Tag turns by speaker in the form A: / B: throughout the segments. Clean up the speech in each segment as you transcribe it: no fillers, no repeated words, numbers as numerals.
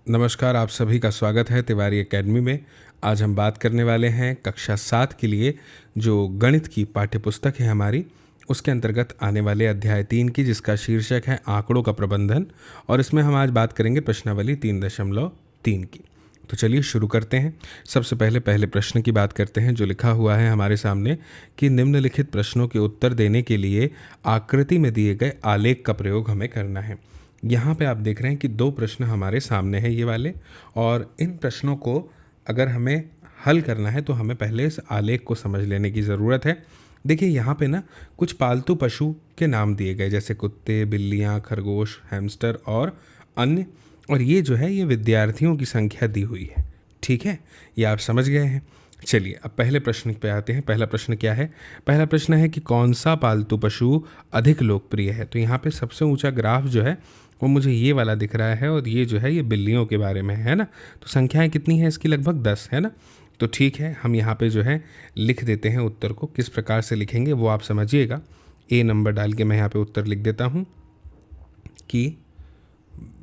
A: नमस्कार, आप सभी का स्वागत है तिवारी एकेडमी में। आज हम बात करने वाले हैं कक्षा 7 के लिए जो गणित की पाठ्यपुस्तक है हमारी, उसके अंतर्गत आने वाले अध्याय 3 की, जिसका शीर्षक है आंकड़ों का प्रबंधन। और इसमें हम आज बात करेंगे प्रश्नावली 3.3 की। तो चलिए शुरू करते हैं। सबसे पहले प्रश्न की बात करते हैं जो लिखा हुआ है हमारे सामने कि निम्नलिखित प्रश्नों के उत्तर देने के लिए आकृति में दिए गए आलेख का प्रयोग हमें करना है। यहाँ पे आप देख रहे हैं कि दो प्रश्न हमारे सामने हैं ये वाले, और इन प्रश्नों को अगर हमें हल करना है तो हमें पहले इस आलेख को समझ लेने की ज़रूरत है। देखिए यहाँ पे ना कुछ पालतू पशु के नाम दिए गए, जैसे कुत्ते, बिल्लियाँ, खरगोश, हैमस्टर और अन्य। और ये जो है ये विद्यार्थियों की संख्या दी हुई है। ठीक है, ये आप समझ गए हैं। चलिए अब पहले प्रश्न पे आते हैं। पहला प्रश्न क्या है? पहला प्रश्न है कि कौन सा पालतू पशु अधिक लोकप्रिय है। तो यहाँ पे सबसे ऊंचा ग्राफ जो है वो मुझे ये वाला दिख रहा है, और ये जो है ये बिल्लियों के बारे में है ना। तो संख्याएं कितनी है इसकी? लगभग 10 है ना। तो ठीक है, हम यहाँ पे जो है लिख देते हैं उत्तर को। किस प्रकार से लिखेंगे वो आप समझिएगा। ए नंबर डाल के मैं यहाँ पे उत्तर लिख देता हूँ कि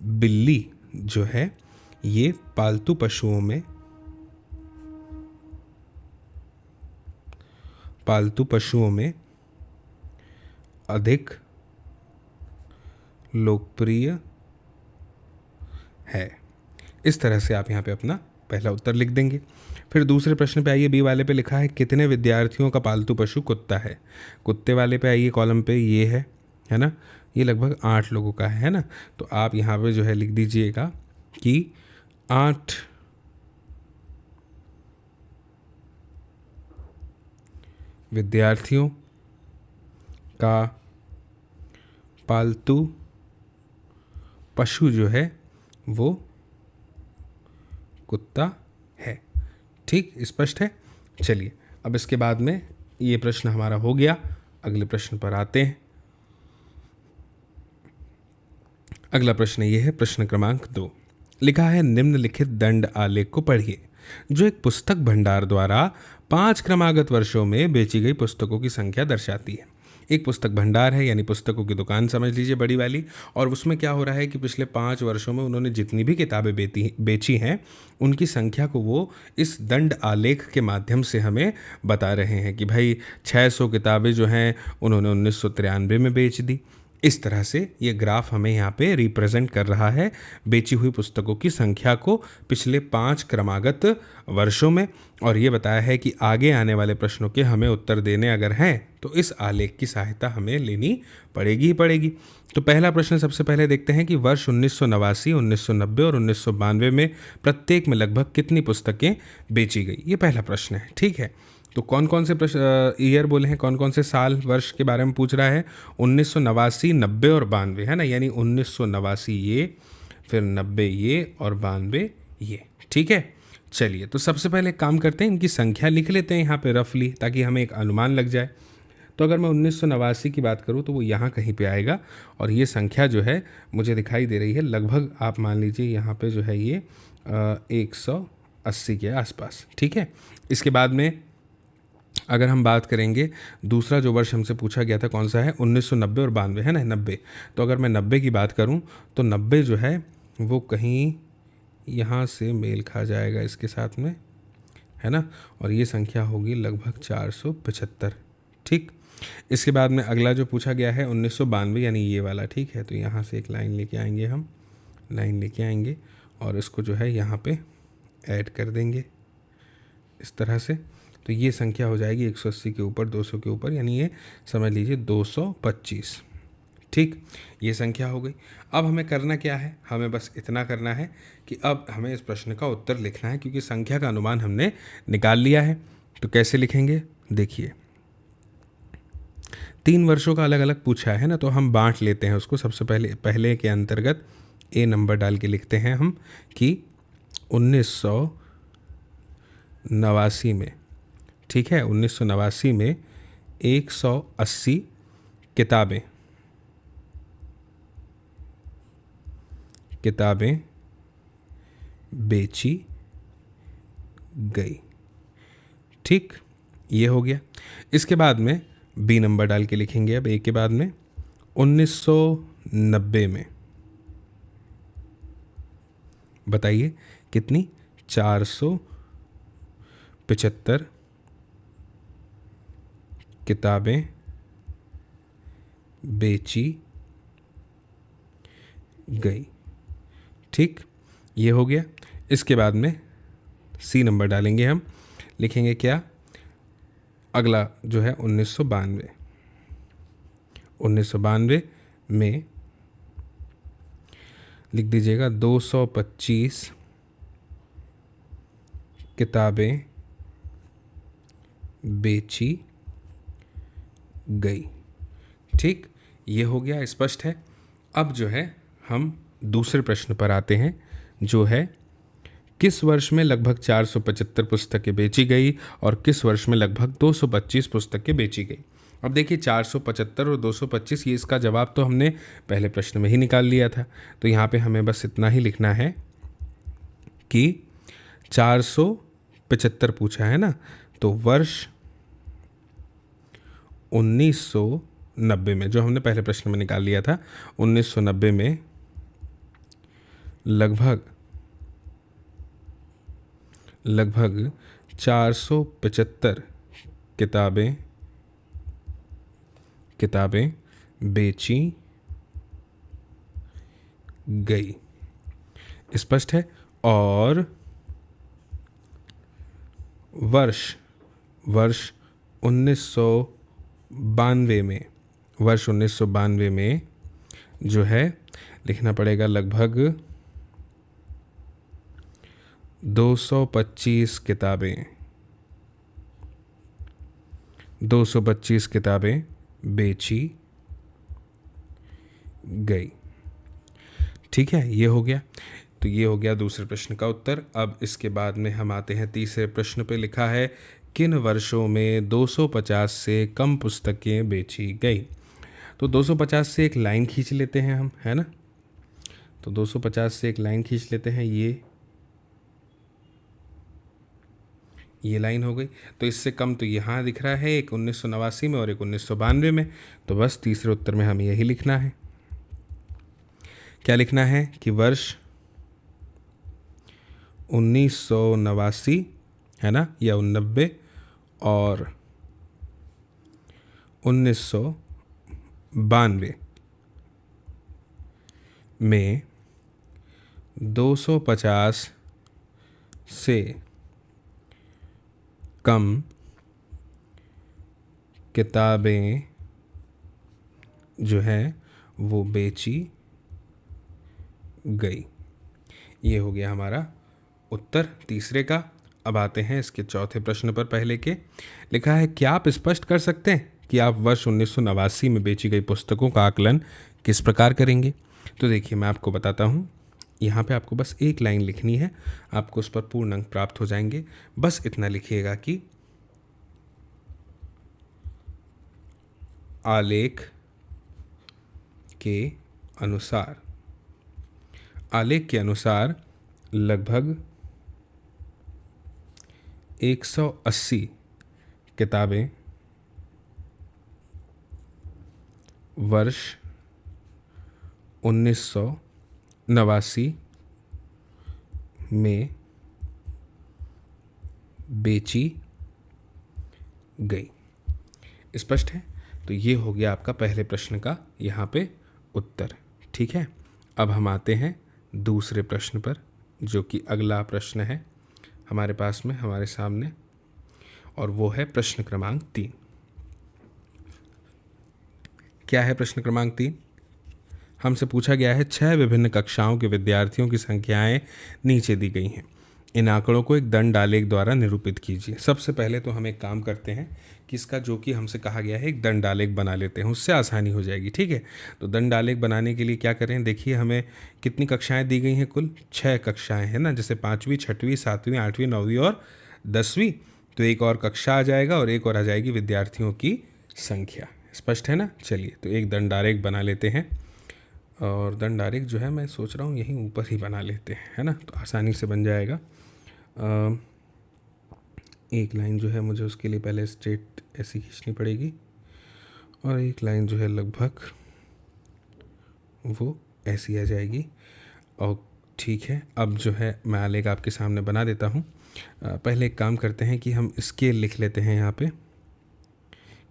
A: बिल्ली जो है ये पालतू पशुओं में अधिक लोकप्रिय है। इस तरह से आप यहाँ पे अपना पहला उत्तर लिख देंगे। फिर दूसरे प्रश्न पे आइए। बी वाले पे लिखा है कितने विद्यार्थियों का पालतू पशु कुत्ता है। कुत्ते वाले पे आइए, कॉलम पे ये है ना, ये लगभग 8 लोगों का है ना। तो आप यहाँ पे जो है लिख दीजिएगा कि 8 विद्यार्थियों का पालतू पशु जो है वो कुत्ता है। ठीक, स्पष्ट है। चलिए अब इसके बाद में ये प्रश्न हमारा हो गया। अगले प्रश्न पर आते हैं। अगला प्रश्न ये है, प्रश्न क्रमांक 2। लिखा है निम्नलिखित दंड आलेख को पढ़िए जो एक पुस्तक भंडार द्वारा 5 क्रमागत वर्षों में बेची गई पुस्तकों की संख्या दर्शाती है। एक पुस्तक भंडार है, यानी पुस्तकों की दुकान समझ लीजिए बड़ी वाली। और उसमें क्या हो रहा है कि पिछले 5 वर्षों में उन्होंने जितनी भी किताबें बेची हैं उनकी संख्या को वो इस दंड आलेख के माध्यम से हमें बता रहे हैं कि भाई 600 किताबें जो हैं उन्होंने 1993 में बेच दी। इस तरह से ये ग्राफ हमें यहाँ पे रिप्रेजेंट कर रहा है बेची हुई पुस्तकों की संख्या को पिछले 5 क्रमागत वर्षों में। और ये बताया है कि आगे आने वाले प्रश्नों के हमें उत्तर देने अगर हैं तो इस आलेख की सहायता हमें लेनी पड़ेगी ही पड़ेगी। तो पहला प्रश्न सबसे पहले देखते हैं कि वर्ष 1989, 1990 और 1992 में प्रत्येक में लगभग कितनी पुस्तकें बेची गई। ये पहला प्रश्न है। ठीक है, तो कौन कौन से ईयर बोले हैं, कौन कौन से साल वर्ष के बारे में पूछ रहा है? 1989, 90 और 92 है ना, यानी 1989 ये, फिर 90 ये और 92 ये। ठीक है, चलिए तो सबसे पहले काम करते हैं, इनकी संख्या लिख लेते हैं यहाँ पे रफली, ताकि हमें एक अनुमान लग जाए। तो अगर मैं 1989 की बात करूँ तो वो यहाँ कहीं पे आएगा, और ये संख्या जो है मुझे दिखाई दे रही है लगभग, आप मान लीजिए यहाँ पे जो है ये 180 के आसपास। ठीक है, इसके बाद में अगर हम बात करेंगे दूसरा जो वर्ष हमसे पूछा गया था कौन सा है, 1990 और 92 है ना, 90। तो अगर मैं 90 की बात करूं तो 90 जो है वो कहीं यहाँ से मेल खा जाएगा इसके साथ में, है ना। और ये संख्या होगी लगभग 475। ठीक, इसके बाद में अगला जो पूछा गया है 1992, यानी ये वाला। ठीक है, तो यहाँ से एक लाइन लेके आएंगे, हम लाइन लेके आएंगे और इसको जो है यहाँ पे ऐड कर देंगे इस तरह से। तो ये संख्या हो जाएगी 180 के ऊपर 200 के ऊपर, यानी ये समझ लीजिए 225। ठीक, ये संख्या हो गई। अब हमें करना क्या है? हमें बस इतना करना है कि अब हमें इस प्रश्न का उत्तर लिखना है, क्योंकि संख्या का अनुमान हमने निकाल लिया है। तो कैसे लिखेंगे? देखिए 3 वर्षों का अलग अलग पूछा है ना, तो हम बांट लेते हैं उसको। सबसे पहले के अंतर्गत ए नंबर डाल के लिखते हैं हम कि 1989 में, ठीक है, 1989 में 180 किताबें बेची गई। ठीक, ये हो गया। इसके बाद में बी नंबर डाल के लिखेंगे अब ए के बाद में 1990 में बताइए कितनी? 475 किताबें बेची गई। ठीक, ये हो गया। इसके बाद में सी नंबर डालेंगे हम, लिखेंगे क्या? अगला जो है 1992। 1992 में लिख दीजिएगा 225 किताबें बेची गई। ठीक, ये हो गया, स्पष्ट है। अब जो है हम दूसरे प्रश्न पर आते हैं, जो है किस वर्ष में लगभग 475 पुस्तकें बेची गई और किस वर्ष में लगभग 225 पुस्तकें बेची गई। अब देखिए 475 और 225, ये इसका जवाब तो हमने पहले प्रश्न में ही निकाल लिया था। तो यहाँ पे हमें बस इतना ही लिखना है कि 475 पूछा है ना, तो वर्ष 1990 में, जो हमने पहले प्रश्न में निकाल लिया था, 1990 में लगभग 475 किताबें बेची गई। स्पष्ट है। और वर्ष 1992 में, वर्ष 1992 में जो है लिखना पड़ेगा लगभग 225 किताबें बेची गई। ठीक है, ये हो गया। तो ये हो गया दूसरे प्रश्न का उत्तर। अब इसके बाद में हम आते हैं तीसरे प्रश्न पे। लिखा है किन वर्षों में 250 से कम पुस्तकें बेची गई। तो 250 से एक लाइन खींच लेते हैं हम, है ना। तो 250 से एक लाइन खींच लेते हैं, ये लाइन हो गई। तो इससे कम तो यहाँ दिख रहा है, एक 1989 में और एक 1992 में। तो बस तीसरे उत्तर में हमें यही लिखना है। क्या लिखना है कि वर्ष 1989 है ना, या 1990 और 1992 में 250 से कम किताबें जो है वो बेची गई। ये हो गया हमारा उत्तर तीसरे का। अब आते हैं इसके चौथे प्रश्न पर। पहले के लिखा है क्या आप स्पष्ट कर सकते हैं कि आप वर्ष 1989 में बेची गई पुस्तकों का आकलन किस प्रकार करेंगे। तो देखिए मैं आपको बताता हूँ। यहाँ पे आपको बस एक लाइन लिखनी है, आपको उस पर पूर्ण अंक प्राप्त हो जाएंगे। बस इतना लिखिएगा कि आलेख के अनुसार लगभग 180 किताबें वर्ष 1989 में बेची गई। स्पष्ट है। तो ये हो गया आपका पहले प्रश्न का यहाँ पे उत्तर। ठीक है, अब हम आते हैं दूसरे प्रश्न पर, जो कि अगला प्रश्न है हमारे पास में, हमारे सामने, और वो है प्रश्न क्रमांक 3। क्या है प्रश्न क्रमांक 3? हमसे पूछा गया है 6 विभिन्न कक्षाओं के विद्यार्थियों की संख्याएं नीचे दी गई हैं। इन आंकड़ों को एक दंड आलेख द्वारा निरूपित कीजिए। सबसे पहले तो हम एक काम करते हैं कि इसका जो कि हमसे कहा गया है एक दंड आलेख बना लेते हैं, उससे आसानी हो जाएगी। ठीक है, तो दंड आलेख बनाने के लिए क्या करें, देखिए हमें कितनी कक्षाएं दी गई हैं, कुल 6 कक्षाएं हैं ना, जैसे 5वीं 6वीं 7वीं 8वीं 9वीं और 10वीं। तो एक और कक्षा आ जाएगा और एक और आ जाएगी विद्यार्थियों की संख्या। स्पष्ट है ना। चलिए तो एक दंड आलेख बना लेते हैं, और दंड आलेख जो है मैं सोच रहा हूँ यहीं ऊपर ही बना लेते हैं, है ना, तो आसानी से बन जाएगा। एक लाइन जो है मुझे उसके लिए पहले स्ट्रेट ऐसी खींचनी पड़ेगी, और एक लाइन जो है लगभग वो ऐसी आ जाएगी। और ठीक है, अब जो है मैं आलेख आपके सामने बना देता हूँ। पहले एक काम करते हैं कि हम स्केल लिख लेते हैं यहाँ पे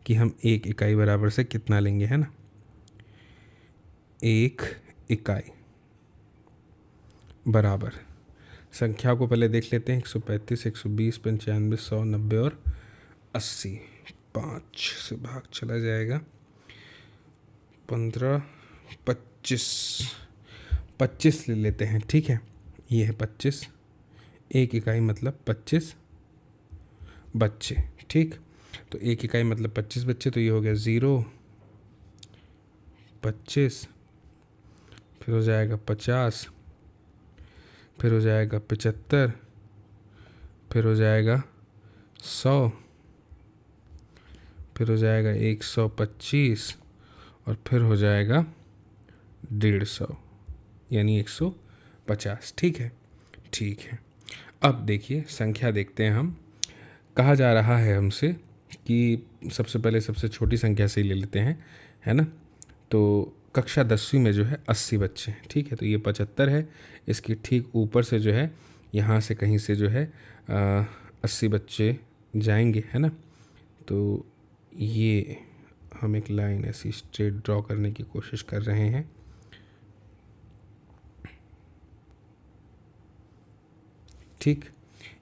A: कि हम 1 इकाई बराबर से कितना लेंगे, है ना। 1 इकाई बराबर, संख्या को पहले देख लेते हैं, 135, 120, 95, 100, 90 और 80। 5 से भाग चला जाएगा, 15, 25, 25 ले लेते हैं। ठीक है, ये है 25, 1 इकाई मतलब 25 बच्चे। ठीक, तो 1 इकाई मतलब 25 बच्चे, तो ये हो गया 0, 25, फिर हो जाएगा 50, फिर हो जाएगा 75, फिर हो जाएगा 100, फिर हो जाएगा 125 और फिर हो जाएगा 150, यानी 150। ठीक है, ठीक है। अब देखिए संख्या देखते हैं हम। कहा जा रहा है हमसे कि सबसे पहले सबसे छोटी संख्या से ही ले लेते हैं, है ना। तो कक्षा 10वीं में जो है 80 बच्चे हैं। ठीक है, तो ये 75 है, इसके ठीक ऊपर से जो है यहाँ से कहीं से जो है 80 बच्चे जाएंगे, है ना। तो ये हम एक लाइन ऐसी स्ट्रेट ड्रॉ करने की कोशिश कर रहे हैं। ठीक,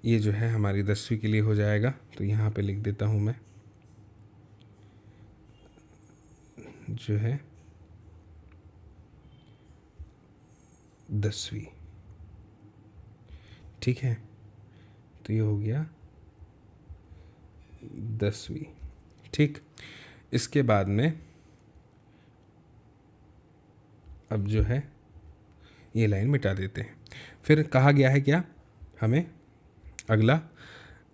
A: ये जो है हमारी 10वीं के लिए हो जाएगा, तो यहाँ पे लिख देता हूँ मैं जो है 10वीं। ठीक है, तो ये हो गया 10वीं। ठीक, इसके बाद में अब जो है ये लाइन मिटा देते हैं। फिर कहा गया है क्या हमें, अगला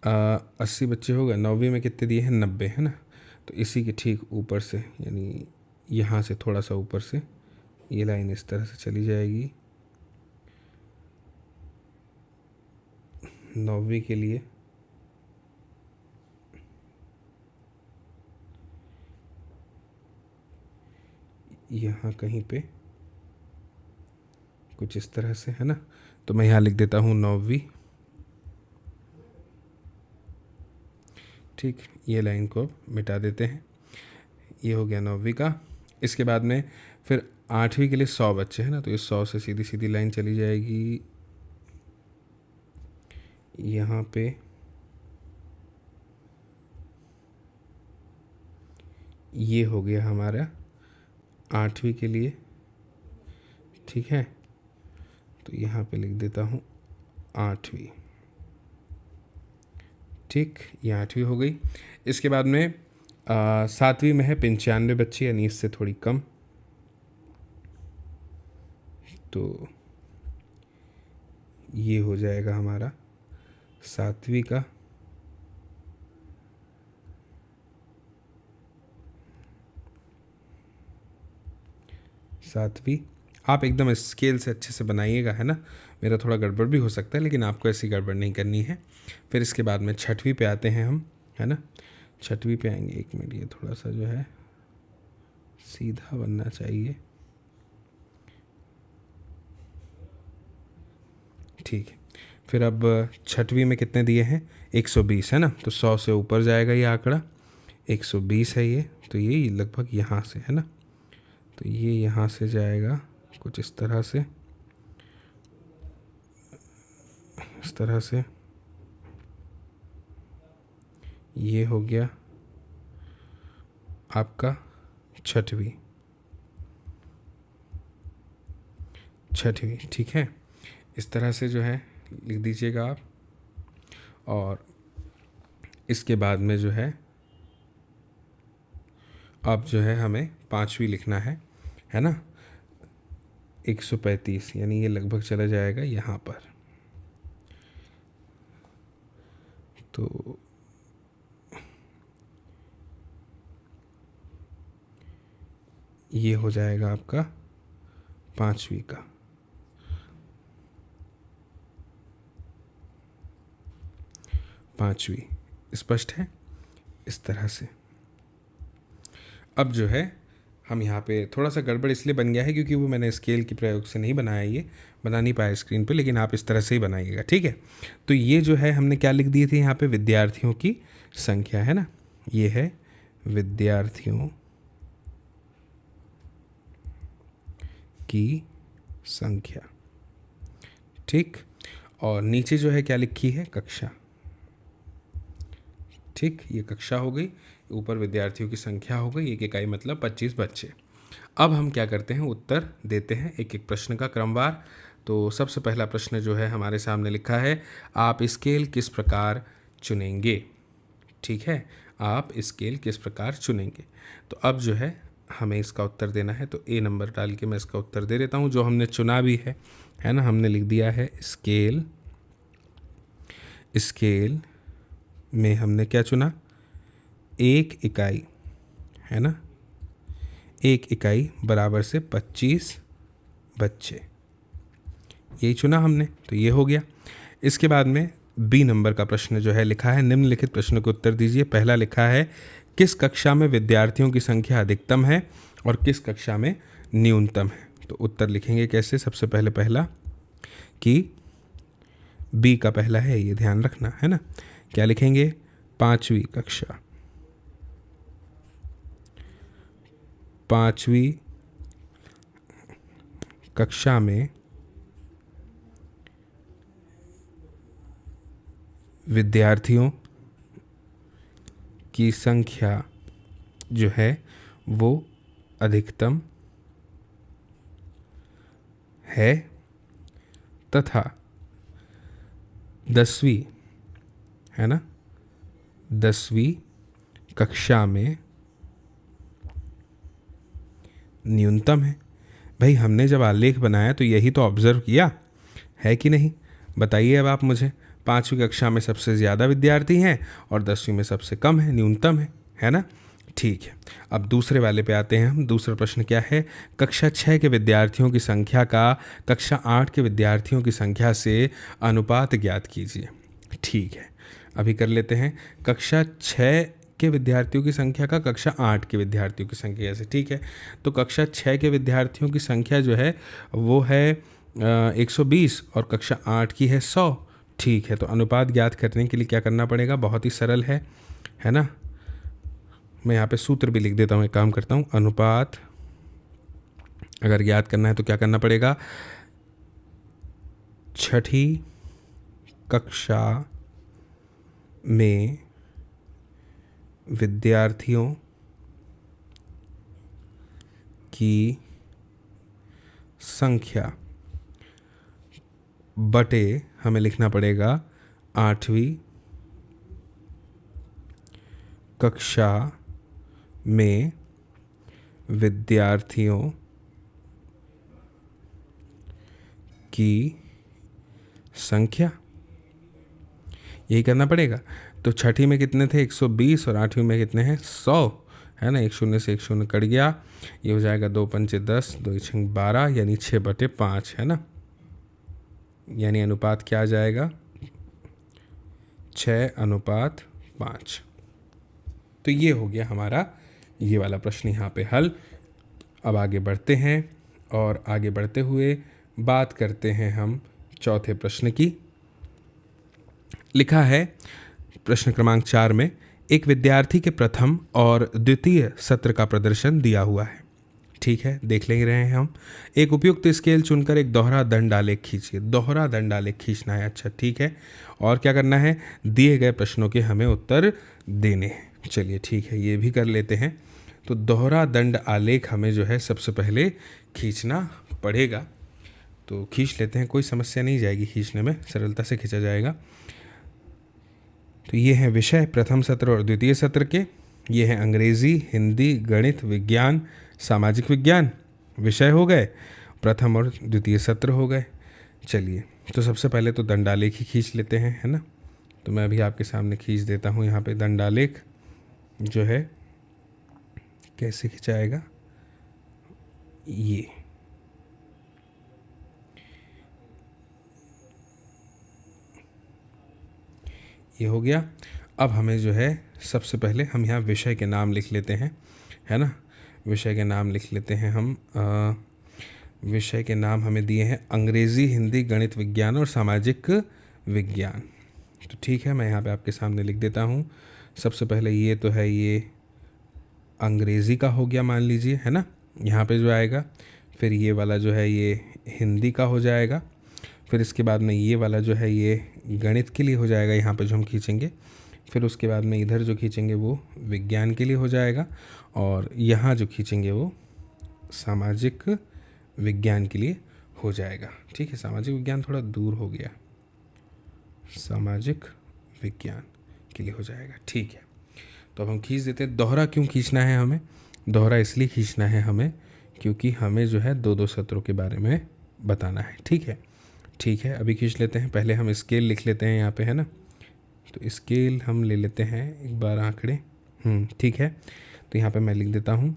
A: 80 बच्चे हो गए, 9वीं में कितने दिए हैं, 90, है ना। तो इसी के ठीक ऊपर से, यानी यहाँ से थोड़ा सा ऊपर से ये लाइन इस तरह से चली जाएगी 9वीं के लिए। यहाँ कहीं पे कुछ इस तरह से, है ना। तो मैं यहाँ लिख देता हूँ 9वीं। ठीक, ये लाइन को मिटा देते हैं, ये हो गया 9वीं का। इसके बाद में फिर 8वीं के लिए 100 बच्चे, है ना। तो ये 100 से सीधी सीधी लाइन चली जाएगी यहाँ पे, ये हो गया हमारा 8वीं के लिए। ठीक है, तो यहाँ पे लिख देता हूँ 8वीं। ठीक, ये 8वीं हो गई। इसके बाद में 7वीं में है 95 बच्चे, यानी इससे थोड़ी कम। तो ये हो जाएगा हमारा 7वीं का। सातवीं, आप एकदम स्केल से अच्छे से बनाइएगा, है ना। मेरा थोड़ा गड़बड़ भी हो सकता है, लेकिन आपको ऐसी गड़बड़ नहीं करनी है। फिर इसके बाद में 6वीं पे आते हैं हम, है ना। 6वीं पे आएंगे, 1 मिनट, ये थोड़ा सा जो है सीधा बनना चाहिए। ठीक है, फिर अब 6वीं में कितने दिए हैं, 120, है ना। तो 100 से ऊपर जाएगा ये आंकड़ा, 120 है ये। तो ये लगभग यहाँ से, है ना। तो ये यहाँ से जाएगा कुछ इस तरह से, इस तरह से। ये हो गया आपका 6वीं। ठीक है, इस तरह से जो है लिख दीजिएगा आप। और इसके बाद में जो है अब जो है हमें 5वीं लिखना है ना। 135, यानी ये लगभग चला जाएगा यहाँ पर। तो ये हो जाएगा आपका 5वीं का। पाँचवीं स्पष्ट है, इस तरह से। अब जो है हम यहाँ पे थोड़ा सा गड़बड़ इसलिए बन गया है क्योंकि वो मैंने स्केल के प्रयोग से नहीं बनाया, ये बना नहीं पाया स्क्रीन पे, लेकिन आप इस तरह से ही बनाइएगा, ठीक है। तो ये जो है हमने क्या लिख दिए थे यहाँ पे, विद्यार्थियों की संख्या, है ना, ये है विद्यार्थियों की संख्या, ठीक। और नीचे जो है क्या लिखी है, कक्षा, ठीक, ये कक्षा हो गई, ऊपर विद्यार्थियों की संख्या हो गई, एक इकाई मतलब 25 बच्चे। अब हम क्या करते हैं, उत्तर देते हैं एक एक प्रश्न का क्रमवार। तो सबसे पहला प्रश्न जो है हमारे सामने लिखा है, आप स्केल किस प्रकार चुनेंगे, ठीक है, आप स्केल किस प्रकार चुनेंगे। तो अब जो है हमें इसका उत्तर देना है, तो ए नंबर डाल के मैं इसका उत्तर दे देता हूँ, जो हमने चुना भी है ना, हमने लिख दिया है स्केल, स्केल में हमने क्या चुना, एक इकाई, है ना, एक इकाई बराबर से 25 बच्चे, यही चुना हमने, तो ये हो गया। इसके बाद में बी नंबर का प्रश्न जो है लिखा है, निम्नलिखित प्रश्न को उत्तर दीजिए। पहला लिखा है, किस कक्षा में विद्यार्थियों की संख्या अधिकतम है और किस कक्षा में न्यूनतम है। तो उत्तर लिखेंगे कैसे, सबसे पहले पहला कि बी का पहला है, ये ध्यान रखना, है ना। क्या लिखेंगे, 5वीं कक्षा, 5वीं कक्षा में विद्यार्थियों की संख्या जो है वो अधिकतम है तथा 10वीं, है ना, 10वीं कक्षा में न्यूनतम है। भाई हमने जब आलेख बनाया तो यही तो ऑब्जर्व किया है कि नहीं, बताइए अब आप मुझे। 5वीं कक्षा में सबसे ज़्यादा विद्यार्थी हैं और 10वीं में सबसे कम है, न्यूनतम है ना, ठीक है। अब दूसरे वाले पे आते हैं हम। दूसरा प्रश्न क्या है, कक्षा 6 के विद्यार्थियों की संख्या का कक्षा 8 के विद्यार्थियों की संख्या से अनुपात ज्ञात कीजिए, ठीक है। अभी कर लेते हैं, कक्षा 6 के विद्यार्थियों की संख्या का कक्षा 8 के विद्यार्थियों की संख्या से, ठीक है। तो कक्षा 6 के विद्यार्थियों की संख्या जो है वो है 120 और कक्षा 8 की है 100, ठीक है। तो अनुपात ज्ञात करने के लिए क्या करना पड़ेगा, बहुत ही सरल है ना। मैं यहाँ पे सूत्र भी लिख देता हूँ, एक काम करता हूँ, अनुपात अगर ज्ञात करना है तो क्या करना पड़ेगा, 6ठी कक्षा में विद्यार्थियों की संख्या बटे हमें लिखना पड़ेगा 8वीं कक्षा में विद्यार्थियों की संख्या, यही करना पड़ेगा। तो 6ठी में कितने थे, 120 और 8वीं में कितने हैं, 100, है ना। एक शून्य से एक शून्य कट गया, ये हो जाएगा 2 पंचे 10, 2 छंग 12, यानी 6/5, है ना। यानी अनुपात क्या आ जाएगा, 6:5। तो ये हो गया हमारा ये वाला प्रश्न यहाँ पे हल। अब आगे बढ़ते हैं और आगे बढ़ते हुए बात करते हैं हम चौथे प्रश्न की। लिखा है प्रश्न क्रमांक 4 में, एक विद्यार्थी के प्रथम और द्वितीय सत्र का प्रदर्शन दिया हुआ है, ठीक है, देख ले रहे हैं हम। एक उपयुक्त स्केल चुनकर एक दोहरा दंड आलेख खींचिए, दोहरा दंड आलेख खींचना है, अच्छा ठीक है। और क्या करना है, दिए गए प्रश्नों के हमें उत्तर देने हैं, चलिए ठीक है, ये भी कर लेते हैं। तो दोहरा दंड आलेख हमें जो है सबसे पहले खींचना पड़ेगा, तो खींच लेते हैं, कोई समस्या नहीं जाएगी खींचने में, सरलता से खींचा जाएगा। तो ये हैं विषय प्रथम सत्र और द्वितीय सत्र के, ये हैं अंग्रेज़ी, हिंदी, गणित, विज्ञान, सामाजिक विज्ञान विषय हो गए, प्रथम और द्वितीय सत्र हो गए। चलिए, तो सबसे पहले तो दंडालेख ही खींच लेते हैं, है ना। तो मैं अभी आपके सामने खींच देता हूँ यहाँ पे दंडालेख जो है, कैसे खिंचाएगा, ये हो गया। अब हमें जो है सबसे पहले हम यहाँ विषय के नाम लिख लेते हैं, है ना। विषय के नाम लिख लेते हैं हम। विषय के नाम हमें दिए हैं अंग्रेज़ी, हिंदी, गणित विज्ञान और सामाजिक विज्ञान। तो ठीक है, मैं यहाँ पे आपके सामने लिख देता हूँ। सबसे पहले ये तो है, ये अंग्रेज़ी का हो गया मान लीजिए, है ना, यहाँ पे जो आएगा। फिर ये वाला जो है ये हिंदी का हो जाएगा। फिर इसके बाद में ये वाला जो है ये गणित के लिए हो जाएगा, यहाँ पे जो हम खींचेंगे। फिर उसके बाद में इधर जो खींचेंगे वो विज्ञान के लिए हो जाएगा, और यहाँ जो खींचेंगे वो सामाजिक विज्ञान के लिए हो जाएगा। ठीक है, सामाजिक विज्ञान थोड़ा दूर हो गया, सामाजिक विज्ञान के लिए हो जाएगा। ठीक है, तो अब हम खींच देते हैं। दोहरा क्यों खींचना है हमें? दोहरा इसलिए खींचना है हमें क्योंकि हमें जो है दो दो सत्रों के बारे में बताना है। ठीक है, ठीक है, अभी खींच लेते हैं। पहले हम स्केल लिख लेते हैं यहाँ पे, है ना। तो स्केल हम ले लेते हैं एक बार आंकड़े। ठीक है, तो यहाँ पे मैं लिख देता हूँ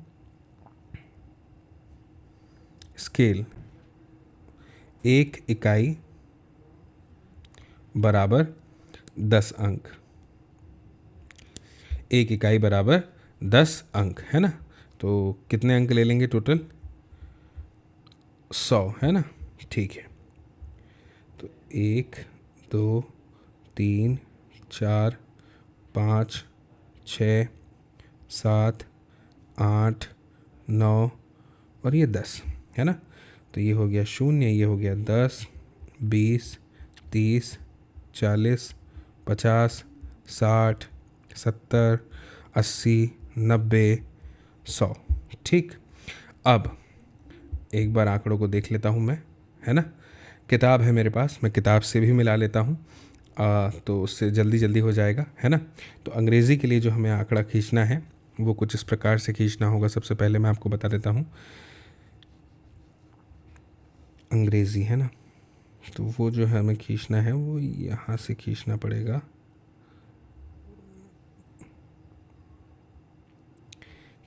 A: स्केल 1 इकाई बराबर 10 अंक। 1 इकाई बराबर 10 अंक, है ना। तो कितने अंक ले लेंगे टोटल? 100, है ना। ठीक है, तो 1 2 3 4 5 6 7 8 9 और ये 10, है ना। तो ये हो गया 0, ये हो गया 10 20 30 40 50 60 70 80 90 100। ठीक, अब एक बार आंकड़ों को देख लेता हूँ मैं, है ना। किताब है मेरे पास, मैं किताब से भी मिला लेता हूँ, तो उससे जल्दी जल्दी हो जाएगा, है ना। तो अंग्रेज़ी के लिए जो हमें आंकड़ा खींचना है वो कुछ इस प्रकार से खींचना होगा। सबसे पहले मैं आपको बता देता हूँ अंग्रेज़ी, है ना। तो वो जो है हमें खींचना है वो यहाँ से खींचना पड़ेगा,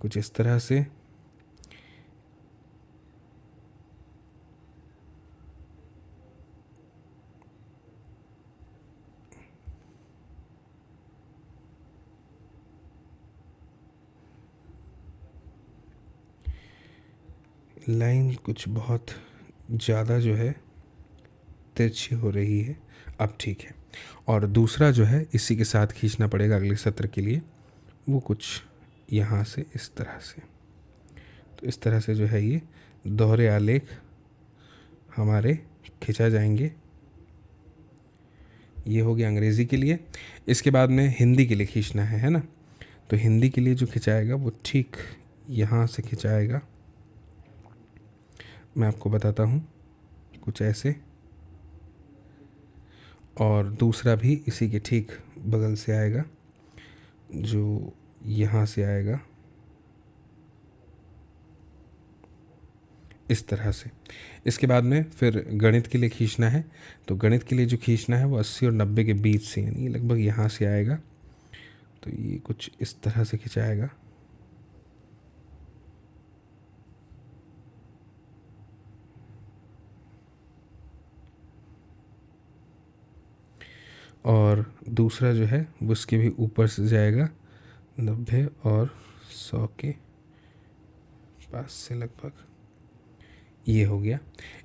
A: कुछ इस तरह से। लाइन कुछ बहुत ज़्यादा जो है तिरछी हो रही है। अब ठीक है, और दूसरा जो है इसी के साथ खींचना पड़ेगा अगले सत्र के लिए, वो कुछ यहाँ से इस तरह से। तो इस तरह से जो है ये दोहरे आलेख हमारे खिंचा जाएंगे। ये हो गया अंग्रेज़ी के लिए। इसके बाद में हिंदी के लिए खींचना है ना। तो हिंदी के लिए जो खिंचाएगा वो ठीक यहाँ से खिंचाएगा, मैं आपको बताता हूँ, कुछ ऐसे। और दूसरा भी इसी के ठीक बगल से आएगा, जो यहाँ से आएगा इस तरह से। इसके बाद में फिर गणित के लिए खींचना है। तो गणित के लिए जो खींचना है वो 80 और 90 के बीच से, यानी लगभग यहाँ से आएगा। तो ये कुछ इस तरह से खिंचाएगा। और दूसरा जो है वो उसके भी ऊपर से जाएगा, 90 और 100 के पास से लगभग। ये हो गया।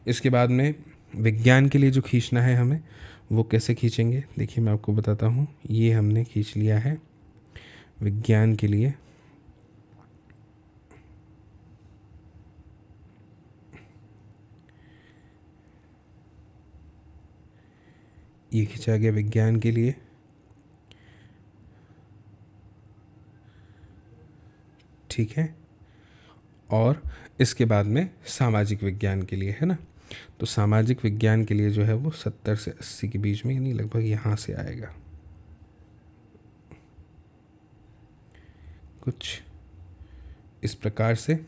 A: इसके बाद में विज्ञान के लिए जो खींचना है हमें, वो कैसे खींचेंगे देखिए, मैं आपको बताता हूँ। ये हमने खींच लिया है विज्ञान के लिए। ये खींचा गया विज्ञान के लिए। ठीक है, और इसके बाद में सामाजिक विज्ञान के लिए, है ना। तो सामाजिक विज्ञान के लिए जो है वो 70 से 80 के बीच में, यानी लगभग यहाँ से आएगा, कुछ इस प्रकार से।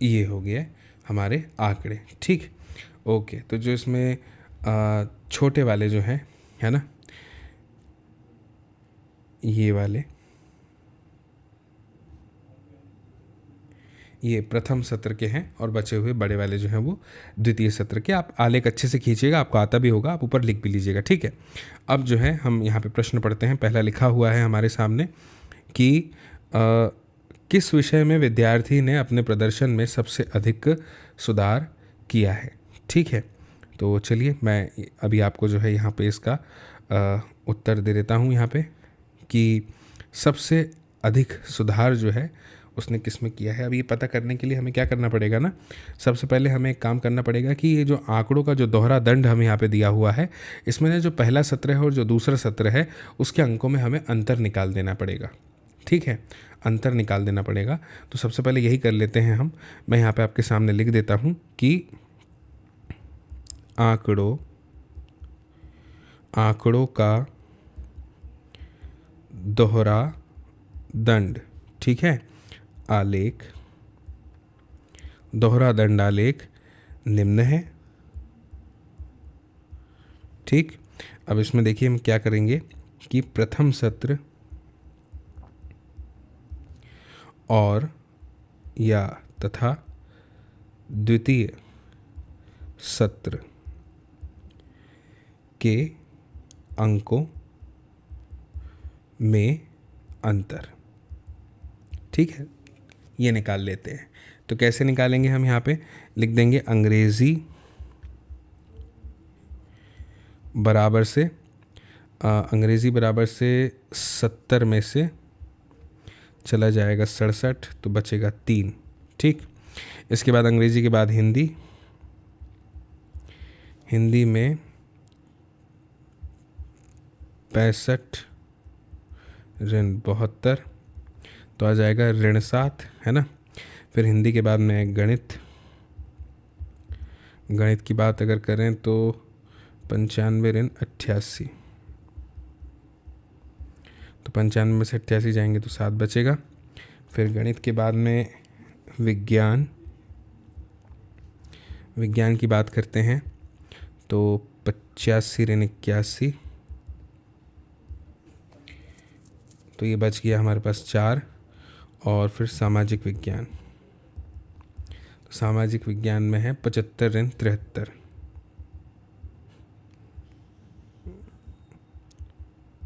A: ये हो गया हमारे आंकड़े। ठीक, ओके। तो जो इसमें छोटे वाले जो हैं, है ना, ये वाले, ये प्रथम सत्र के हैं और बचे हुए बड़े वाले जो हैं वो द्वितीय सत्र के। आप आलेख अच्छे से खींचिएगा, आपको आता भी होगा, आप ऊपर लिख भी लीजिएगा, ठीक है। अब जो है हम यहाँ पे प्रश्न पढ़ते हैं। पहला लिखा हुआ है हमारे सामने कि किस विषय में विद्यार्थी ने अपने प्रदर्शन में सबसे अधिक सुधार किया है, ठीक है। तो चलिए मैं अभी आपको जो है यहाँ पे इसका उत्तर दे देता हूँ यहाँ पे कि सबसे अधिक सुधार जो है उसने किस में किया है। अब ये पता करने के लिए हमें क्या करना पड़ेगा ना, सबसे पहले हमें एक काम करना पड़ेगा कि ये जो आंकड़ों का जो दोहरा दंड हमें यहाँ पे दिया हुआ है, इसमें ना जो पहला सत्र है और जो दूसरा सत्र है उसके अंकों में हमें अंतर निकाल देना पड़ेगा, ठीक है, अंतर निकाल देना पड़ेगा। तो सबसे पहले यही कर लेते हैं हम। मैं यहाँ पे आपके सामने लिख देता हूँ कि आंकड़ों का दोहरा दंड, ठीक है, आलेख, दोहरा दंड आलेख निम्न है, ठीक। अब इसमें देखिए हम क्या करेंगे कि प्रथम सत्र और या तथा द्वितीय सत्र के अंकों में अंतर, ठीक है, ये निकाल लेते हैं। तो कैसे निकालेंगे हम, यहाँ पे लिख देंगे अंग्रेजी बराबर से 70 में से चला जाएगा 67, तो बचेगा 3, ठीक। इसके बाद अंग्रेजी के बाद हिंदी में 65 ऋण 72, तो आ जाएगा ऋण 7, है ना। फिर हिंदी के बाद में गणित की बात अगर करें तो 95 ऋण 88, तो 95 में से 88 जाएंगे तो 7 बचेगा। फिर गणित के बाद में विज्ञान की बात करते हैं तो 85 ऋण 81, तो ये बच गया हमारे पास 4। और फिर सामाजिक विज्ञान में है 75 ऋण 73,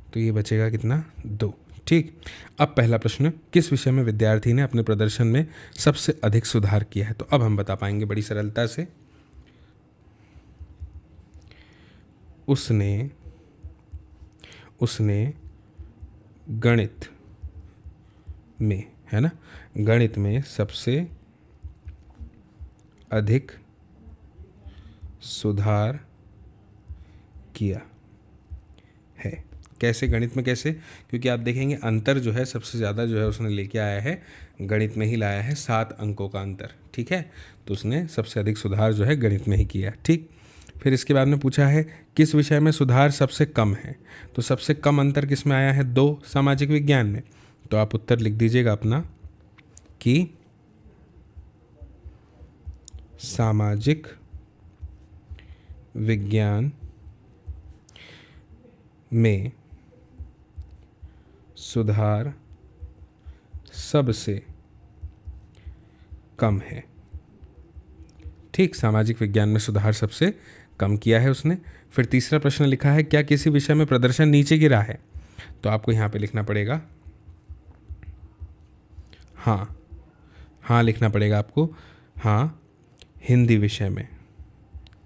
A: तो ये बचेगा कितना, 2, ठीक। अब पहला प्रश्न, किस विषय में विद्यार्थी ने अपने प्रदर्शन में सबसे अधिक सुधार किया है। तो अब हम बता पाएंगे बड़ी सरलता से। उसने गणित में, है ना, गणित में सबसे अधिक सुधार किया है। कैसे, गणित में कैसे, क्योंकि आप देखेंगे अंतर जो है सबसे ज़्यादा जो है उसने लेके आया है गणित में ही लाया है, 7 अंकों का अंतर, ठीक है। तो उसने सबसे अधिक सुधार जो है गणित में ही किया, ठीक। फिर इसके बाद में पूछा है किस विषय में सुधार सबसे कम है। तो सबसे कम अंतर किस में आया है, 2, सामाजिक विज्ञान में। तो आप उत्तर लिख दीजिएगा अपना कि सामाजिक विज्ञान में सुधार सबसे कम है, ठीक। सामाजिक विज्ञान में सुधार सबसे कम किया है उसने। फिर तीसरा प्रश्न लिखा है क्या किसी विषय में प्रदर्शन नीचे गिरा है। तो आपको यहाँ पे लिखना पड़ेगा हाँ लिखना पड़ेगा आपको, हाँ, हिंदी विषय में।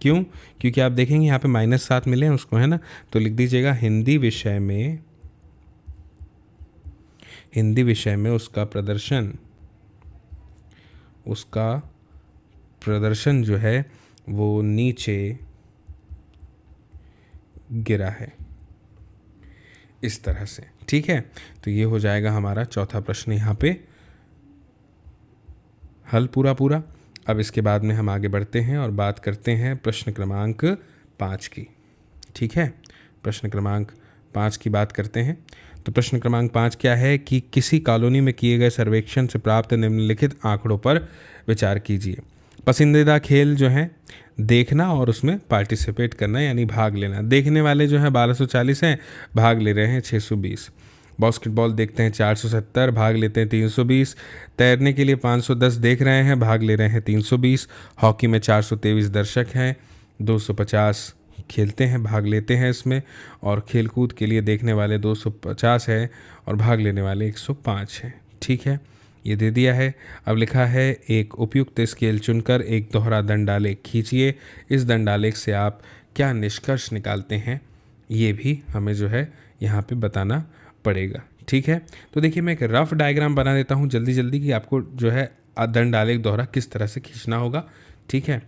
A: क्यों, क्योंकि आप देखेंगे यहाँ पे -7 मिले हैं उसको, है ना। तो लिख दीजिएगा हिंदी विषय में उसका प्रदर्शन जो है वो नीचे गिरा है, इस तरह से, ठीक है। तो ये हो जाएगा हमारा चौथा प्रश्न यहाँ पे हल पूरा। अब इसके बाद में हम आगे बढ़ते हैं और बात करते हैं प्रश्न क्रमांक 5 की, ठीक है। प्रश्न क्रमांक 5 की बात करते हैं। तो प्रश्न क्रमांक 5 क्या है कि किसी कॉलोनी में किए गए सर्वेक्षण से प्राप्त निम्नलिखित आंकड़ों पर विचार कीजिए। पसंदीदा खेल जो है देखना और उसमें पार्टिसिपेट करना, यानी भाग लेना। देखने वाले जो है 1240 हैं, भाग ले रहे हैं 620। बास्केटबॉल देखते हैं 470, भाग लेते हैं 320। तैरने के लिए 510 देख रहे हैं, भाग ले रहे हैं 320। हॉकी में 423 दर्शक हैं, 250 खेलते हैं, भाग लेते हैं इसमें। और खेलकूद के लिए देखने वाले 250 हैं और भाग लेने वाले 105 हैं। ठीक है, ये दे दिया है। अब लिखा है एक उपयुक्त स्केल चुनकर एक दोहरा दंडालेख खींचिए। इस दंडालेख से आप क्या निष्कर्ष निकालते हैं, ये भी हमें जो है यहाँ पे बताना पड़ेगा। ठीक है, तो देखिए मैं एक रफ डायग्राम बना देता हूँ जल्दी जल्दी कि आपको जो है दंडालेख दोहरा किस तरह से खींचना होगा। ठीक है,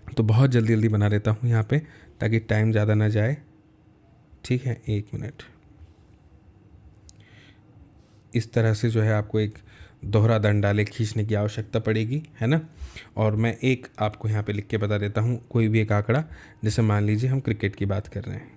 A: तो बहुत जल्दी जल्दी बना देता हूँ यहाँ पे ताकि टाइम ज़्यादा ना जाए। ठीक है, 1 मिनट। इस तरह से जो है आपको एक दोहरा दंडालेख खींचने की आवश्यकता पड़ेगी, है ना। और मैं एक आपको यहाँ पे लिख के बता देता हूँ कोई भी एक आंकड़ा। जैसे मान लीजिए हम क्रिकेट की बात कर रहे हैं,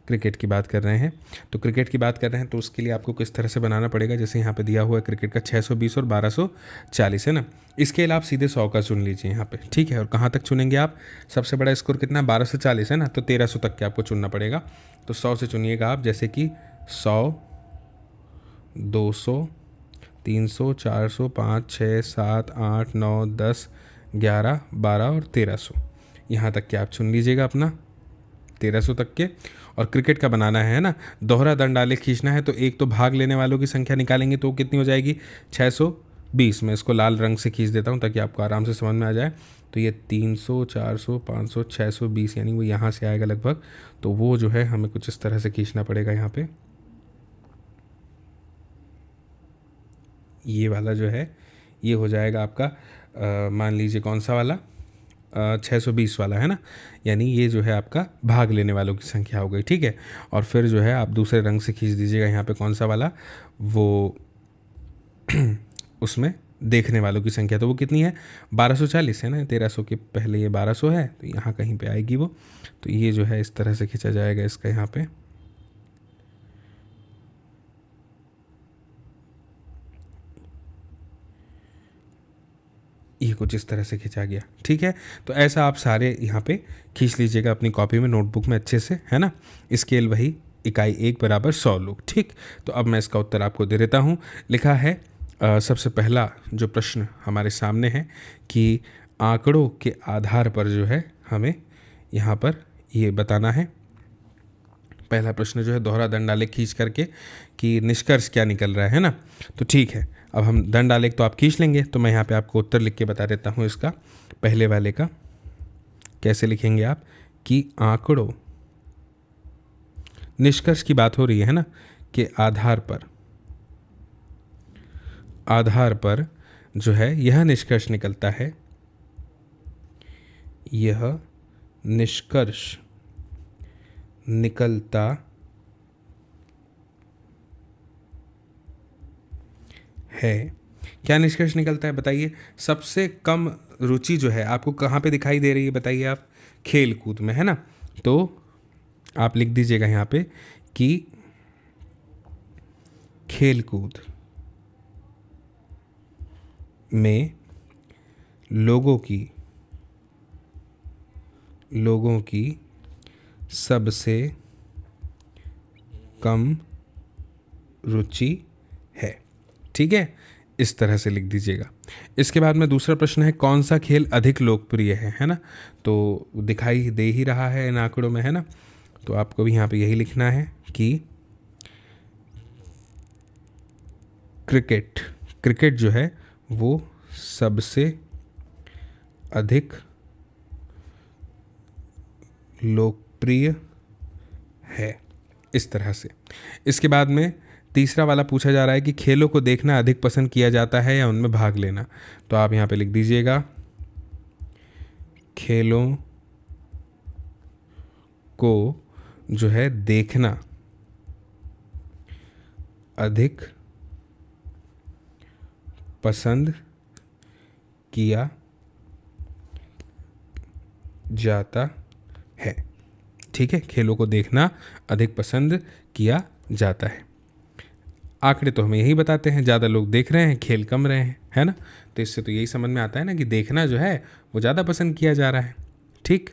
A: क्रिकेट की बात कर रहे हैं, तो क्रिकेट की बात कर रहे हैं तो उसके लिए आपको किस तरह से बनाना पड़ेगा। जैसे यहाँ पे दिया हुआ है क्रिकेट का 620 और 1240 है ना। स्केल आप सीधे 100 का चुन लीजिए यहाँ पे। ठीक है, और कहाँ तक चुनेंगे आप, सबसे बड़ा स्कोर कितना 1240 है ना, तो 1300 तक के आपको चुनना पड़ेगा। तो 100 से चुनिएगा आप, जैसे कि 100, 200, 300, 400, 5, 6, 7, 8, 9, 10, 11, 12 और 1300, यहाँ तक के आप चुन लीजिएगा अपना, 1300 तक के। और क्रिकेट का बनाना है ना, दोहरा दंडालेख खींचना है, तो एक तो भाग लेने वालों की संख्या निकालेंगे तो कितनी हो जाएगी 620। मैं इसको लाल रंग से खींच देता हूँ ताकि आपको आराम से समझ में आ जाए। तो ये 300, 400, 500, 620 यानी वो यहाँ से आएगा लगभग। तो वो जो है हमें कुछ इस तरह से खींचना पड़ेगा यहाँ पे। ये वाला जो है ये हो जाएगा आपका मान लीजिए कौन सा वाला 620 वाला है ना, यानी ये जो है आपका भाग लेने वालों की संख्या हो गई। ठीक है, और फिर जो है आप दूसरे रंग से खींच दीजिएगा यहाँ पे कौन सा वाला, वो उसमें देखने वालों की संख्या, तो वो कितनी है 1240 है ना, 1300 के पहले ये 1200 है, तो यहाँ कहीं पे आएगी वो। तो ये जो है इस तरह से खींचा जाएगा इसका यहाँ पे। ये कुछ इस तरह से खींचा गया। ठीक है, तो ऐसा आप सारे यहाँ पे खींच लीजिएगा अपनी कॉपी में, नोटबुक में अच्छे से, है ना। स्केल वही इकाई 1 बराबर 100 लोग। ठीक, तो अब मैं इसका उत्तर आपको दे देता हूँ। लिखा है सबसे पहला जो प्रश्न हमारे सामने है कि आंकड़ों के आधार पर जो है हमें यहाँ पर ये बताना है। पहला प्रश्न जो है दोहरा दंडालेख खींच करके कि निष्कर्ष क्या निकल रहा है ना। तो ठीक है, अब हम दंडालेख तो आप खींच लेंगे, तो मैं यहाँ पे आपको उत्तर लिख के बता देता हूँ इसका। पहले वाले का कैसे लिखेंगे आप कि आंकड़ों, निष्कर्ष की बात हो रही है ना, कि आधार पर जो है यह निष्कर्ष निकलता है, यह निष्कर्ष निकलता है। क्या निष्कर्ष निकलता है बताइए। सबसे कम रुचि जो है आपको कहाँ पे दिखाई दे रही है बताइए आप, खेल कूद में, है ना। तो आप लिख दीजिएगा यहाँ पे कि खेल कूद में लोगों की सबसे कम रुचि है। ठीक है, इस तरह से लिख दीजिएगा। इसके बाद में दूसरा प्रश्न है कौन सा खेल अधिक लोकप्रिय है ना। तो दिखाई दे ही रहा है इन आंकड़ों में, है ना। तो आपको भी यहाँ पे यही लिखना है कि क्रिकेट जो है वो सबसे अधिक लोकप्रिय है, इस तरह से। इसके बाद में तीसरा वाला पूछा जा रहा है कि खेलों को देखना अधिक पसंद किया जाता है या उनमें भाग लेना। तो आप यहाँ पे लिख दीजिएगा खेलों को जो है देखना अधिक पसंद किया जाता है। ठीक है, खेलों को देखना अधिक पसंद किया जाता है। आंकड़े तो हमें यही बताते हैं, ज़्यादा लोग देख रहे हैं, खेल कम रहे हैं, है ना। तो इससे तो यही समझ में आता है ना कि देखना जो है वो ज़्यादा पसंद किया जा रहा है। ठीक,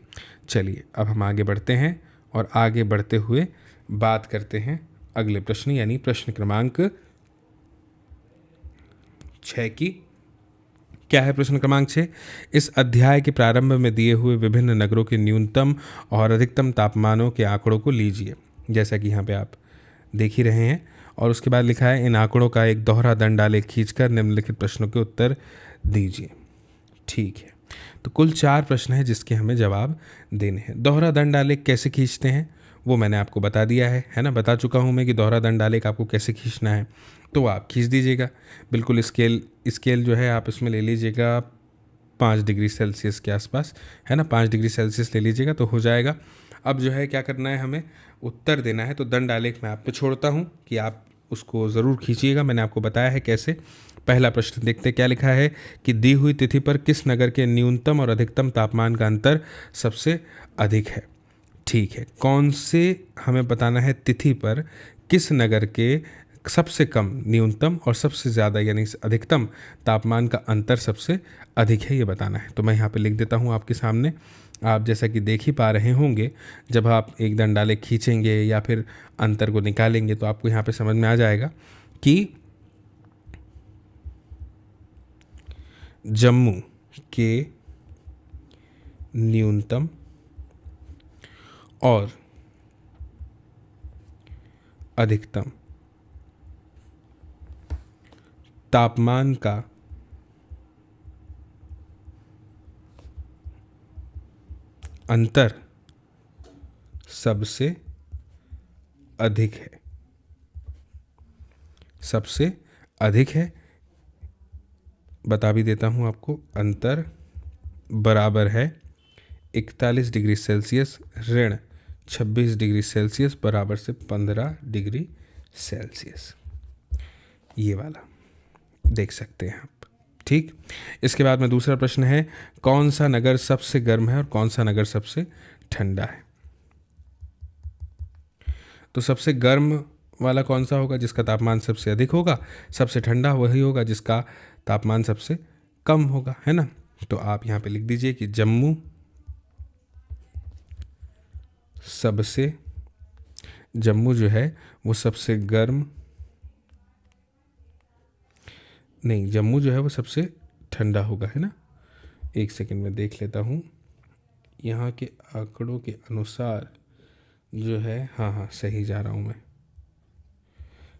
A: चलिए अब हम आगे बढ़ते हैं और आगे बढ़ते हुए बात करते हैं अगले प्रश्न यानी प्रश्न क्रमांक 6 की क्या है। प्रश्न क्रमांक 6, इस अध्याय के प्रारंभ में दिए हुए विभिन्न नगरों के न्यूनतम और अधिकतम तापमानों के आंकड़ों को लीजिए। जैसा कि यहाँ पे आप देख ही रहे हैं, और उसके बाद लिखा है इन आंकड़ों का एक दोहरा दंड आलेख खींचकर निम्नलिखित प्रश्नों के उत्तर दीजिए। ठीक है, तो कुल 4 प्रश्न हैं जिसके हमें जवाब देने हैं। दोहरा दंड आलेख कैसे खींचते हैं वो मैंने आपको बता दिया है ना, बता चुका हूँ मैं कि दोहरा दंड आलेख आपको कैसे खींचना है, तो आप खींच दीजिएगा। बिल्कुल स्केल जो है आप इसमें ले लीजिएगा 5 डिग्री सेल्सियस के आसपास, है ना, 5 डिग्री सेल्सियस ले लीजिएगा तो हो जाएगा। अब जो है क्या करना है, हमें उत्तर देना है, तो दंड आलेख मैं आप पे छोड़ता हूँ कि आप उसको ज़रूर खींचिएगा। मैंने आपको बताया है कैसे। पहला प्रश्न देखते हैं क्या लिखा है कि दी हुई तिथि पर किस नगर के न्यूनतम और अधिकतम तापमान का अंतर सबसे अधिक है। ठीक है, कौन से हमें बताना है तिथि पर किस नगर के सबसे कम न्यूनतम और सबसे ज़्यादा यानी अधिकतम तापमान का अंतर सबसे अधिक है, ये बताना है। तो मैं यहाँ पे लिख देता हूँ आपके सामने। आप जैसा कि देख ही पा रहे होंगे, जब आप एक दंड आलेख खींचेंगे या फिर अंतर को निकालेंगे तो आपको यहाँ पे समझ में आ जाएगा कि जम्मू के न्यूनतम और अधिकतम तापमान का अंतर सबसे अधिक है, सबसे अधिक है। बता भी देता हूं आपको, अंतर बराबर है 41 डिग्री सेल्सियस ऋण 26 डिग्री सेल्सियस बराबर से 15 डिग्री सेल्सियस, ये वाला देख सकते हैं आप। ठीक, इसके बाद में दूसरा प्रश्न है कौन सा नगर सबसे गर्म है और कौन सा नगर सबसे ठंडा है। तो सबसे गर्म वाला कौन सा होगा, जिसका तापमान सबसे अधिक होगा। सबसे ठंडा वही होगा जिसका तापमान सबसे कम होगा, है ना। तो आप यहाँ पे लिख दीजिए कि जम्मू जम्मू जो है वो सबसे गर्म, नहीं, जम्मू जो है वो सबसे ठंडा होगा, है ना। एक सेकंड में देख लेता हूँ, यहाँ के आंकड़ों के अनुसार जो है, हाँ सही जा रहा हूँ मैं,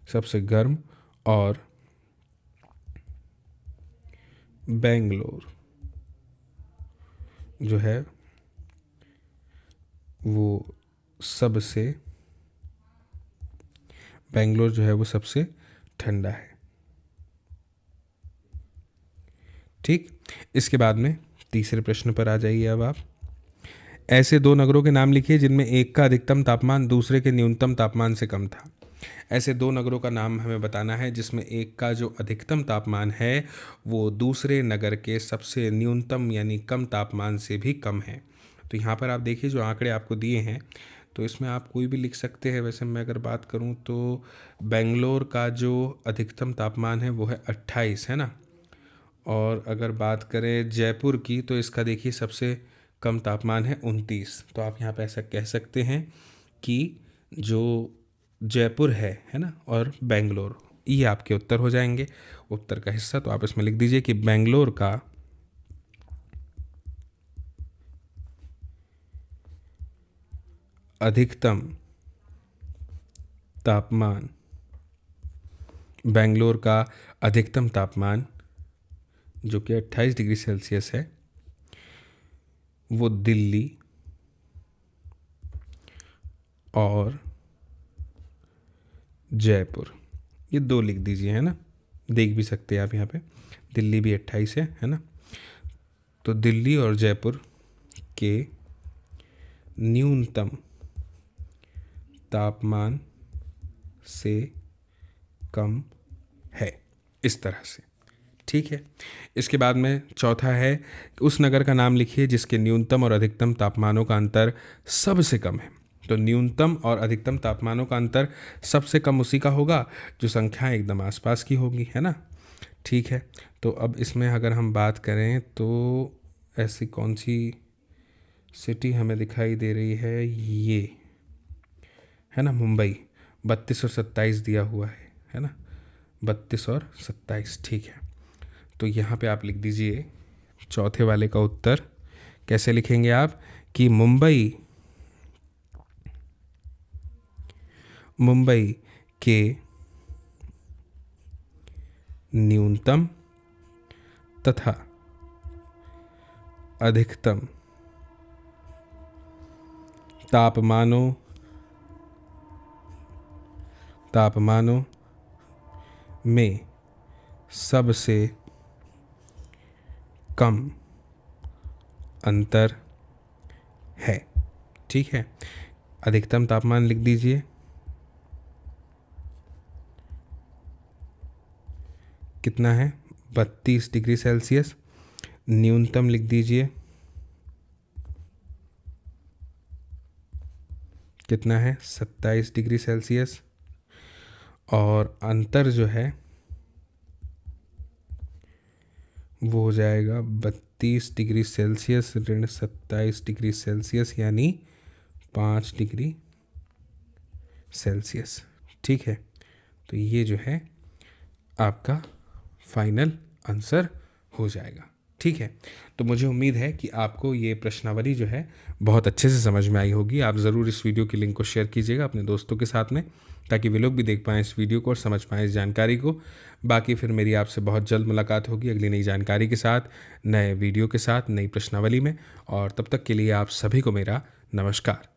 A: सबसे गर्म, और बेंगलोर जो है वो सबसे ठंडा है। ठीक, इसके बाद में तीसरे प्रश्न पर आ जाइए। अब आप ऐसे 2 नगरों के नाम लिखिए जिनमें एक का अधिकतम तापमान दूसरे के न्यूनतम तापमान से कम था। ऐसे 2 नगरों का नाम हमें बताना है जिसमें एक का जो अधिकतम तापमान है वो दूसरे नगर के सबसे न्यूनतम यानी कम तापमान से भी कम है। तो यहाँ पर आप देखिए जो आंकड़े आपको दिए हैं, तो इसमें आप कोई भी लिख सकते हैं। वैसे मैं अगर बात करूँ तो बेंगलोर का जो अधिकतम तापमान है वो है 28, है ना। और अगर बात करें जयपुर की तो इसका देखिए सबसे कम तापमान है 29। तो आप यहाँ पे ऐसा कह सकते हैं कि जो जयपुर है ना, और बेंगलोर, ये आपके उत्तर हो जाएंगे, उत्तर का हिस्सा। तो आप इसमें लिख दीजिए कि बेंगलोर का अधिकतम तापमान, बेंगलोर का अधिकतम तापमान जो कि 28 डिग्री सेल्सियस है, वो दिल्ली और जयपुर, ये 2 लिख दीजिए, है ना। देख भी सकते हैं आप यहाँ पे, दिल्ली भी 28 है ना। तो दिल्ली और जयपुर के न्यूनतम तापमान से कम है, इस तरह से। ठीक है, इसके बाद में चौथा है उस नगर का नाम लिखिए जिसके न्यूनतम और अधिकतम तापमानों का अंतर सबसे कम है। तो न्यूनतम और अधिकतम तापमानों का अंतर सबसे कम उसी का होगा जो संख्याएं एकदम आसपास की होगी, है ना। ठीक है, तो अब इसमें अगर हम बात करें तो ऐसी कौन सी सिटी हमें दिखाई दे रही है, ये है ना, 32 और 27 दिया हुआ है ना, 32 और 27, ठीक है। तो यहाँ पे आप लिख दीजिए चौथे वाले का उत्तर। कैसे लिखेंगे आप कि मुंबई के न्यूनतम तथा अधिकतम तापमानों में सबसे कम अंतर है, ठीक है। अधिकतम तापमान लिख दीजिए, कितना है, 32 डिग्री सेल्सियस। न्यूनतम लिख दीजिए, कितना है, 27 डिग्री सेल्सियस। और अंतर जो है वो हो जाएगा 32 डिग्री सेल्सियस ऋण 27 डिग्री सेल्सियस, यानी 5 डिग्री सेल्सियस, ठीक है। तो ये जो है आपका फाइनल आंसर हो जाएगा, ठीक है। तो मुझे उम्मीद है कि आपको ये प्रश्नावली जो है बहुत अच्छे से समझ में आई होगी। आप ज़रूर इस वीडियो की लिंक को शेयर कीजिएगा अपने दोस्तों के साथ में, ताकि वे लोग भी देख पाएँ इस वीडियो को और समझ पाएँ इस जानकारी को। बाकी फिर मेरी आपसे बहुत जल्द मुलाकात होगी अगली नई जानकारी के साथ, नए वीडियो के साथ, नई प्रश्नावली में। और तब तक के लिए आप सभी को मेरा नमस्कार।